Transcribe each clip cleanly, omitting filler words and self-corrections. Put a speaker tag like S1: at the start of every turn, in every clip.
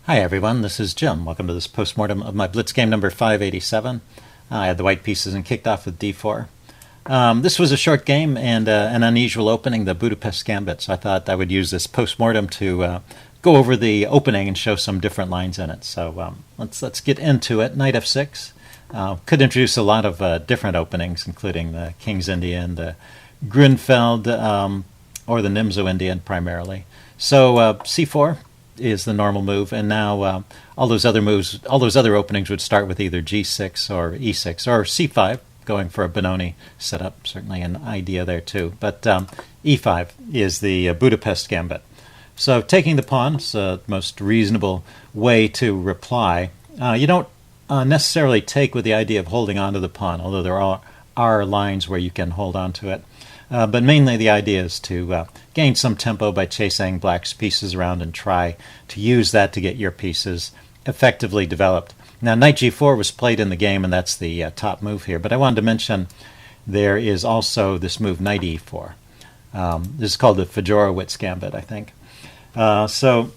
S1: Hi everyone, this is Jim. Welcome to this postmortem of my Blitz game number 587. I had the white pieces and kicked off with d4. This was a short game and an unusual opening, the Budapest gambit, so I thought I would use this postmortem to go over the opening and show some different lines in it. So let's get into it. Knight f6. Could introduce a lot of different openings, including the King's Indian, the Grunfeld, or the Nimzo Indian primarily. So c4 is the normal move, and now all those other moves, all those other openings would start with either g6 or e6 or c5, going for a Benoni setup. Certainly an idea there too. But e5 is the Budapest gambit. So taking the pawn is the most reasonable way to reply. You don't necessarily take with the idea of holding on to the pawn, although there are lines where you can hold on to it. But mainly the idea is to gain some tempo by chasing black's pieces around and try to use that to get your pieces effectively developed. Now, knight g4 was played in the game, and that's the top move here. But I wanted to mention there is also this move, knight e4. This is called the Fedorowicz gambit, I think. So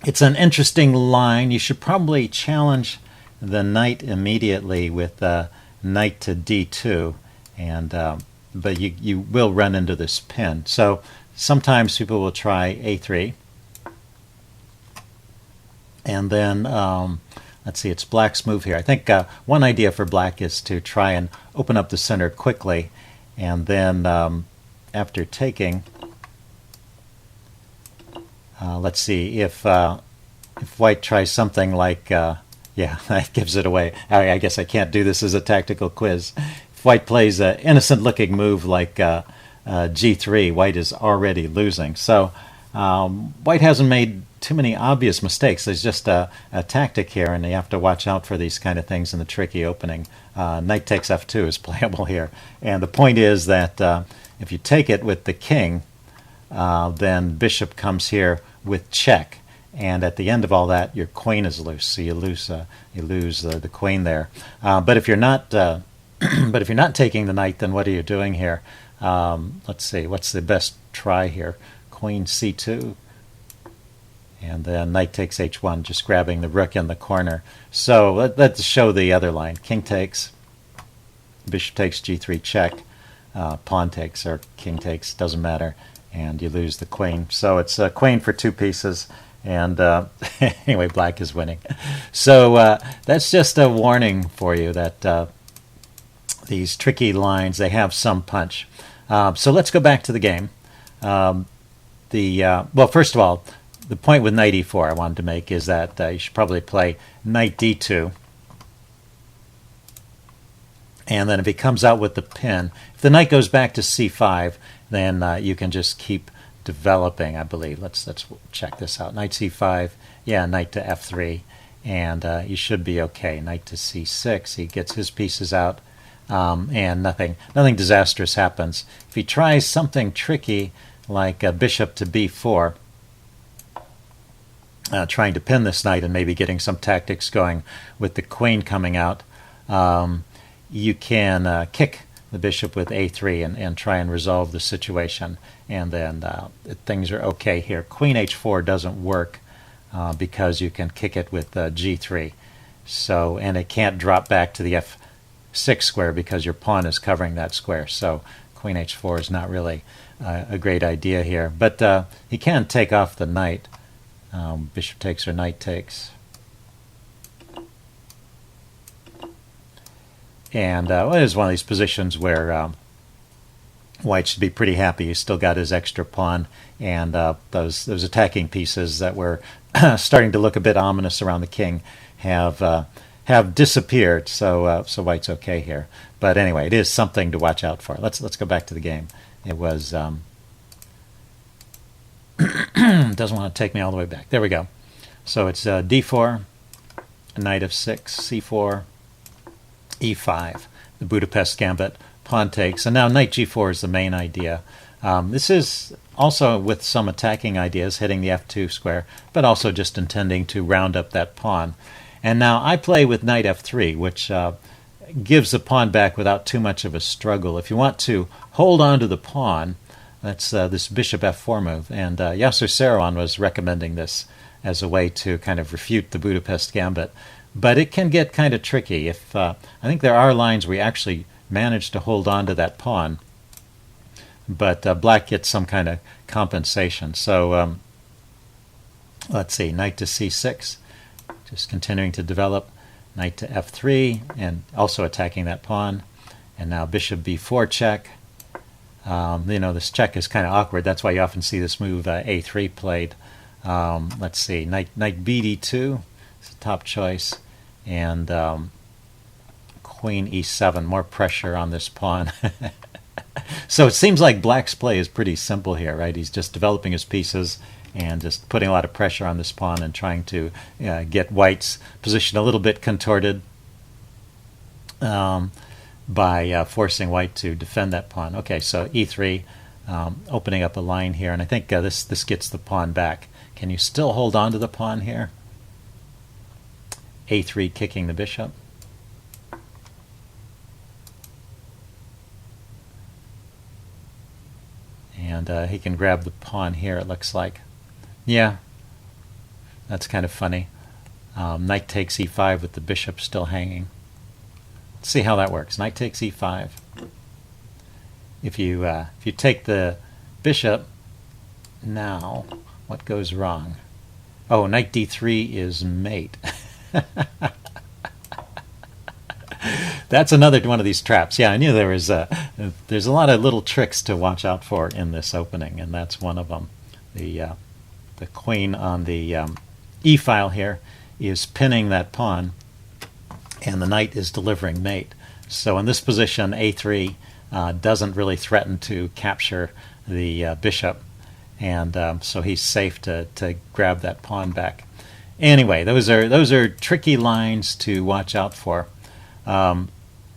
S1: it's an interesting line. You should probably challenge the knight immediately with knight to d2, and but you will run into this pin. So sometimes people will try a3. And then, let's see, it's black's move here. I think one idea for black is to try and open up the center quickly. And then after taking, let's see, if white tries something like, yeah, that gives it away. I guess I can't do this as a tactical quiz. If white plays an innocent-looking move like g3, white is already losing. So white hasn't made too many obvious mistakes. There's just a tactic here, and you have to watch out for these kind of things in the tricky opening. Knight takes f2 is playable here. And the point is that if you take it with the king, then bishop comes here with check. And at the end of all that, your queen is loose, so you lose the queen there. But if you're not but if you're not taking the knight, then what are you doing here? Let's see, what's the best try here? Queen c2, and then knight takes h1, just grabbing the rook in the corner. So let's show the other line. King takes, bishop takes g3 check, pawn takes, or king takes, doesn't matter, and you lose the queen. So it's a queen for two pieces. And anyway, black is winning. So that's just a warning for you that these tricky lines, they have some punch. So let's go back to the game. Well, first of all, the point with knight e4 I wanted to make is that you should probably play knight d2. And then if he comes out with the pin, if the knight goes back to c5, then you can just keep developing, I believe. Let's check this out. Knight c5, yeah, knight to f3, and you should be okay. Knight to c6, he gets his pieces out, and nothing disastrous happens. If he tries something tricky like bishop to b4, trying to pin this knight and maybe getting some tactics going with the queen coming out, you can kick the bishop with a3 and try and resolve the situation, and then things are okay here. Queen h4 doesn't work because you can kick it with g3, so, and it can't drop back to the f6 square because your pawn is covering that square. So queen h4 is not really a great idea here, but he can take off the knight. Bishop takes or knight takes. And it is one of these positions where white should be pretty happy. He's still got his extra pawn, and those attacking pieces that were starting to look a bit ominous around the king have disappeared. So white's okay here. But anyway, it is something to watch out for. Let's go back to the game. It was doesn't want to take me all the way back. There we go. So it's d4, knight f6, c4. e5, the Budapest gambit, pawn takes, and now knight g4 is the main idea. This is also with some attacking ideas, hitting the f2 square, but also just intending to round up that pawn. And now I play with knight f3, which gives the pawn back without too much of a struggle. If you want to hold on to the pawn, that's this bishop f4 move, and Yasser Serouan was recommending this as a way to kind of refute the Budapest gambit. But it can get kind of tricky. If I think there are lines where you actually manage to hold on to that pawn, but black gets some kind of compensation. So let's see, knight to c6, just continuing to develop, knight to f3, and also attacking that pawn. And now bishop b4 check. This check is kind of awkward. That's why you often see this move a3 played. Let's see, knight bd2 is the top choice, and queen e7, more pressure on this pawn. So it seems like black's play is pretty simple here, right? He's just developing his pieces and just putting a lot of pressure on this pawn and trying to get white's position a little bit contorted by forcing white to defend that pawn. Okay, so e3, opening up a line here, and I think this gets the pawn back. Can you still hold on to the pawn here? a3, kicking the bishop. And he can grab the pawn here, it looks like. Yeah, that's kind of funny. Knight takes e5 with the bishop still hanging. Let's see how that works. Knight takes e5. If you take the bishop, now what goes wrong? Oh, knight d3 is mate. That's another one of these traps. Yeah, I knew there was there's a lot of little tricks to watch out for in this opening, and that's one of them. The queen on the e file here is pinning that pawn, and the knight is delivering mate. So in this position, a3 doesn't really threaten to capture the bishop, and so he's safe to grab that pawn back. Anyway, those are tricky lines to watch out for.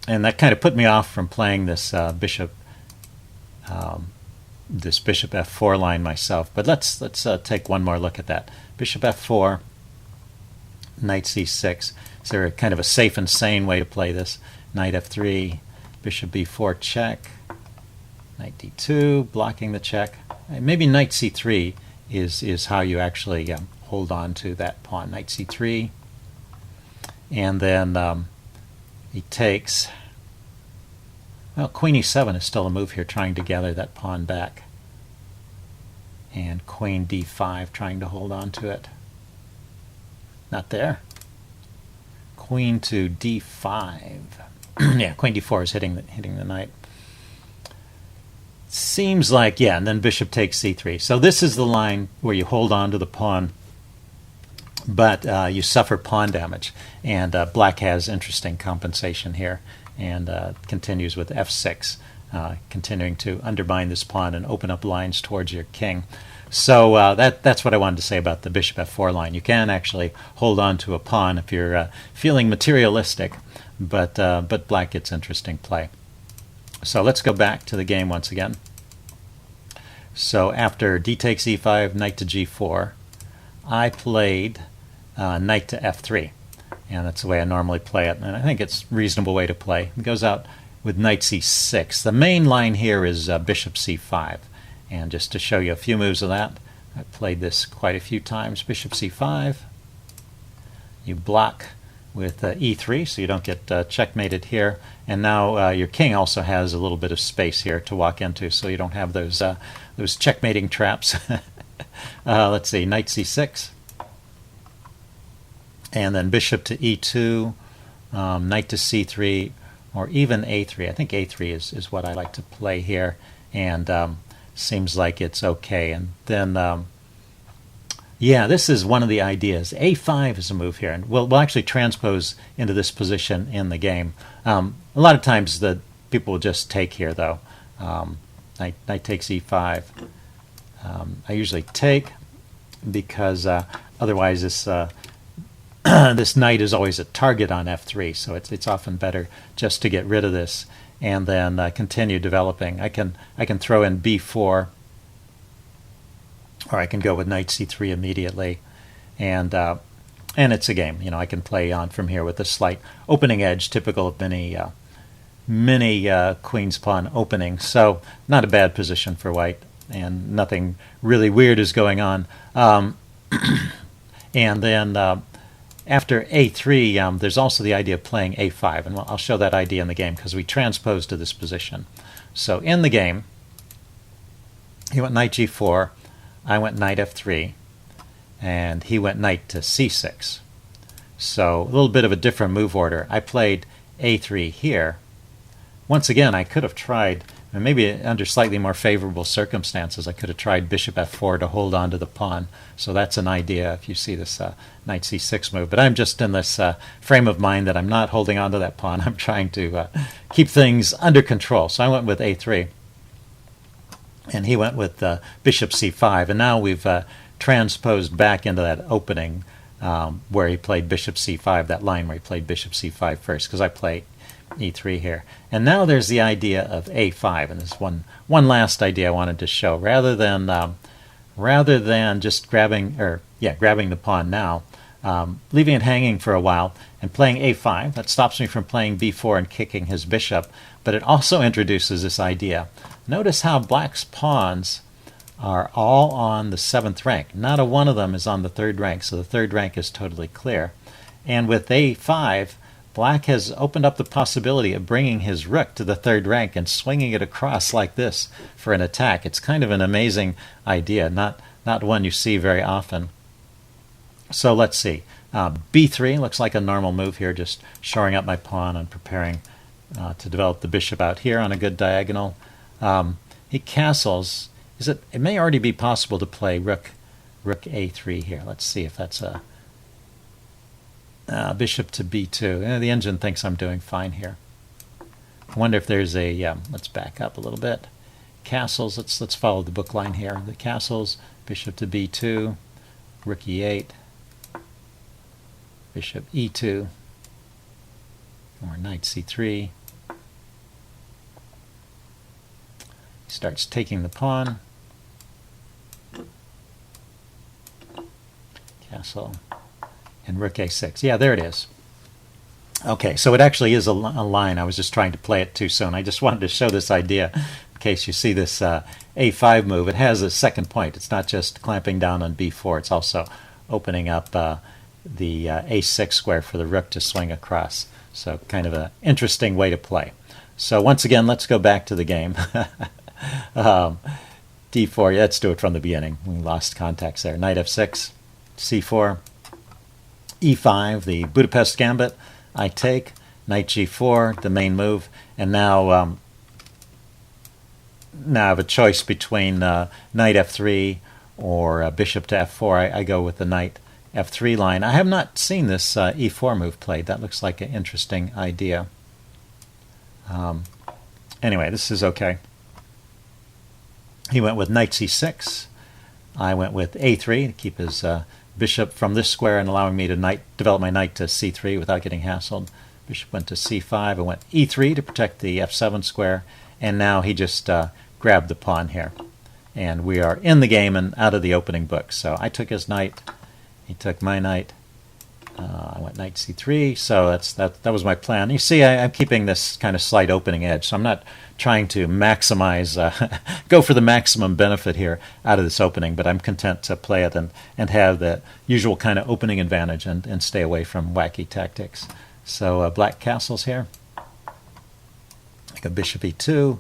S1: And that kind of put me off from playing this bishop f4 line myself. But let's take one more look at that. Bishop f4, knight c6. Is there a kind of a safe and sane way to play this? Knight f3, bishop b4 check, knight d2, blocking the check. Maybe knight c3 is how you actually hold on to that pawn. Knight c3, and then he takes. Well, queen e7 is still a move here, trying to gather that pawn back. And queen d5, trying to hold on to it. Not there. Queen to d5. Yeah, queen d4 is hitting the knight. Seems like, yeah, and then bishop takes c3. So this is the line where you hold on to the pawn, but you suffer pawn damage. And black has interesting compensation here, and continues with f6, continuing to undermine this pawn and open up lines towards your king. So that's what I wanted to say about the bishop f4 line. You can actually hold on to a pawn if you're feeling materialistic, but black gets interesting play. So let's go back to the game once again. So after d takes e5, knight to g4, I played knight to f3. And that's the way I normally play it, and I think it's a reasonable way to play. It goes out with knight c6. The main line here is bishop c5. And just to show you a few moves of that, I played this quite a few times. Bishop c5. You block with e3, so you don't get checkmated here. And now your king also has a little bit of space here to walk into, so you don't have those checkmating traps. Let's see, knight c6. And then bishop to e2, knight to c3, or even a3. I think a3 is what I like to play here, and seems like it's okay. And then, yeah, this is one of the ideas. a5 is a move here, and we'll actually transpose into this position in the game. A lot of times the people will just take here, though. Knight takes e5. I usually take because otherwise this this knight is always a target on f3, so it's often better just to get rid of this and then continue developing. I can throw in b4, or I can go with knight c3 immediately, and it's a game. I can play on from here with a slight opening edge, typical of many queen's pawn opening. So not a bad position for white, and nothing really weird is going on. And then after a3, there's also the idea of playing a5, and I'll show that idea in the game because we transpose to this position. So in the game, he went knight g4, I went knight f3, and he went knight to c6. So a little bit of a different move order. I played a3 here. Once again, I could have tried, and maybe under slightly more favorable circumstances, I could have tried bishop f4 to hold on to the pawn. So that's an idea if you see this knight c6 move. But I'm just in this frame of mind that I'm not holding on to that pawn. I'm trying to keep things under control. So I went with a3, and he went with bishop c5. And now we've transposed back into that opening where he played bishop c5, that line where he played bishop c5 first, because I play e3 here. And now there's the idea of a5, and there's one last idea I wanted to show. Rather than just grabbing the pawn now, leaving it hanging for a while and playing a5, that stops me from playing b4 and kicking his bishop, but it also introduces this idea. Notice how black's pawns are all on the 7th rank. Not a one of them is on the 3rd rank, so the 3rd rank is totally clear. And with a5, black has opened up the possibility of bringing his rook to the 3rd rank and swinging it across like this for an attack. It's kind of an amazing idea, not one you see very often. So let's see. b3 looks like a normal move here, just shoring up my pawn and preparing to develop the bishop out here on a good diagonal. He castles. It may already be possible to play rook a3 here. Let's see if that's a bishop to b2. The engine thinks I'm doing fine here. I wonder if there's a let's back up a little bit. Castles. Let's follow the book line here. The castles. Bishop to b2. Rook e8. Bishop e2. Or knight c3. He starts taking the pawn. Castle. And rook a6. Yeah, there it is. Okay, so it actually is a line. I was just trying to play it too soon. I just wanted to show this idea in case you see this a5 move. It has a second point. It's not just clamping down on b4. It's also opening up the a6 square for the rook to swing across. So kind of an interesting way to play. So once again, let's go back to the game. d4, let's do it from the beginning. We lost context there. Knight f6, c4, e5, the Budapest gambit. I take knight g4, the main move, and now I have a choice between knight f3 or bishop to f4. I go with the knight f3 line. I have not seen this e4 move played. That looks like an interesting idea. Anyway, this is okay. He went with knight c6. I went with a3 to keep his bishop from this square and allowing me to develop my knight to c3 without getting hassled. Bishop went to c5. I went e3 to protect the f7 square, and now he just grabbed the pawn here. And we are in the game and out of the opening book. So I took his knight. He took my knight. I went knight c3, so that was my plan. You see, I'm keeping this kind of slight opening edge, so I'm not trying to maximize, go for the maximum benefit here out of this opening, but I'm content to play it and have the usual kind of opening advantage and stay away from wacky tactics. So black castles here. Like a bishop e2,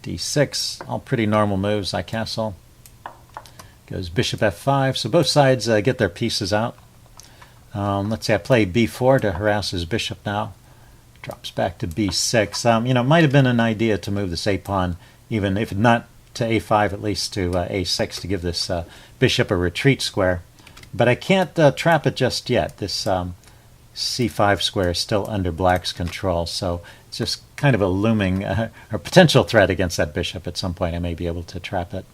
S1: d6, all pretty normal moves. I castle. Goes bishop f5, so both sides get their pieces out. Let's say I play b4 to harass his bishop now. Drops back to b6. It might have been an idea to move this a-pawn, even if not to a5, at least to a6 to give this bishop a retreat square. But I can't trap it just yet. This c5 square is still under black's control, so it's just kind of a looming or potential threat against that bishop. At some point I may be able to trap it.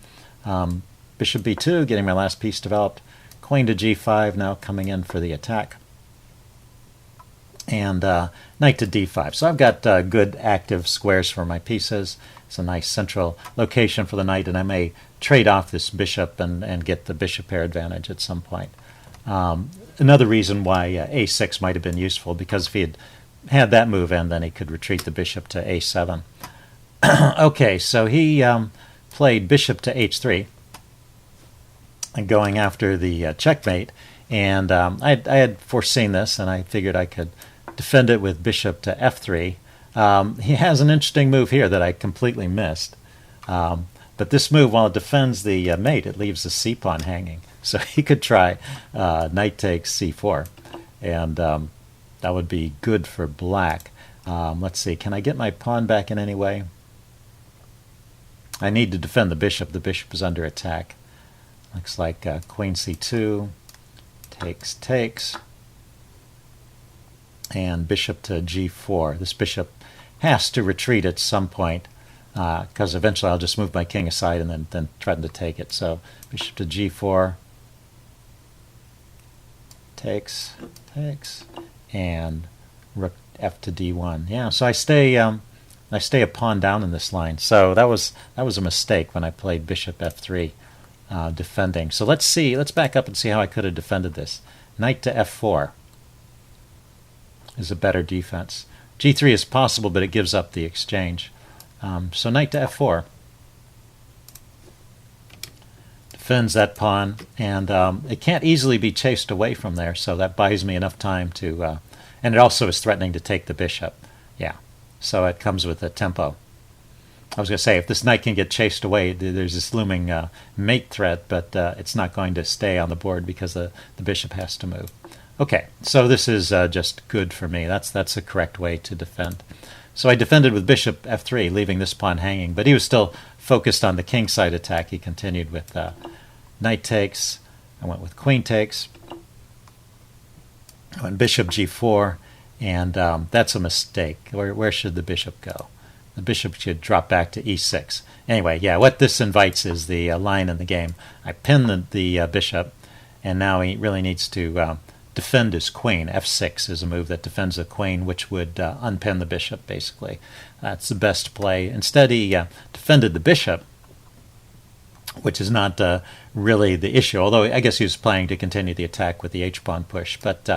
S1: Bishop b2, getting my last piece developed. Queen to g5 now coming in for the attack. And knight to d5. So I've got good active squares for my pieces. It's a nice central location for the knight, and I may trade off this bishop and get the bishop pair advantage at some point. Another reason why a6 might have been useful, because if he had that move in, then he could retreat the bishop to a7. Okay, so he played bishop to h3. And going after the checkmate, And I had foreseen this, and I figured I could defend it with bishop to f3. He has an interesting move here that I completely missed. But this move, while it defends the mate, it leaves the c-pawn hanging. So he could try knight takes c4, and that would be good for black. Let's see, can I get my pawn back in any way? I need to defend the bishop. The bishop is under attack. Looks like queen c2, takes, and bishop to g4. This bishop has to retreat at some point, because eventually I'll just move my king aside and then threaten to take it. So bishop to g4, takes, and rook f to d1. Yeah, so I stay a pawn down in this line. So that was a mistake when I played bishop f3, defending. So let's back up and see how I could have defended this. Knight to f4 is a better defense. g3 is possible, but it gives up the exchange. So knight to f4 defends that pawn, and it can't easily be chased away from there, so that buys me enough time to... and it also is threatening to take the bishop. Yeah, so it comes with a tempo. I was going to say, if this knight can get chased away, there's this looming mate threat, but it's not going to stay on the board because the bishop has to move. Okay, so this is just good for me. That's the correct way to defend. So I defended with bishop f3, leaving this pawn hanging, but he was still focused on the kingside attack. He continued with knight takes. I went with queen takes. I went bishop g4, and that's a mistake. Where should the bishop go? The bishop should drop back to e6. Anyway, yeah, what this invites is the line in the game. I pin the bishop, and now he really needs to defend his queen. f6 is a move that defends the queen, which would unpin the bishop, basically. That's the best play. Instead, he defended the bishop, which is not really the issue, although I guess he was planning to continue the attack with the h-pawn push. But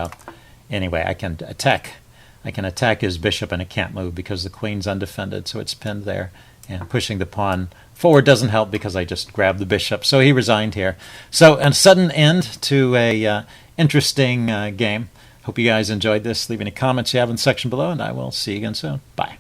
S1: anyway, I can attack his bishop, and it can't move because the queen's undefended, so it's pinned there. And pushing the pawn forward doesn't help because I just grabbed the bishop. So he resigned here. So a sudden end to a interesting game. Hope you guys enjoyed this. Leave any comments you have in the section below, and I will see you again soon. Bye.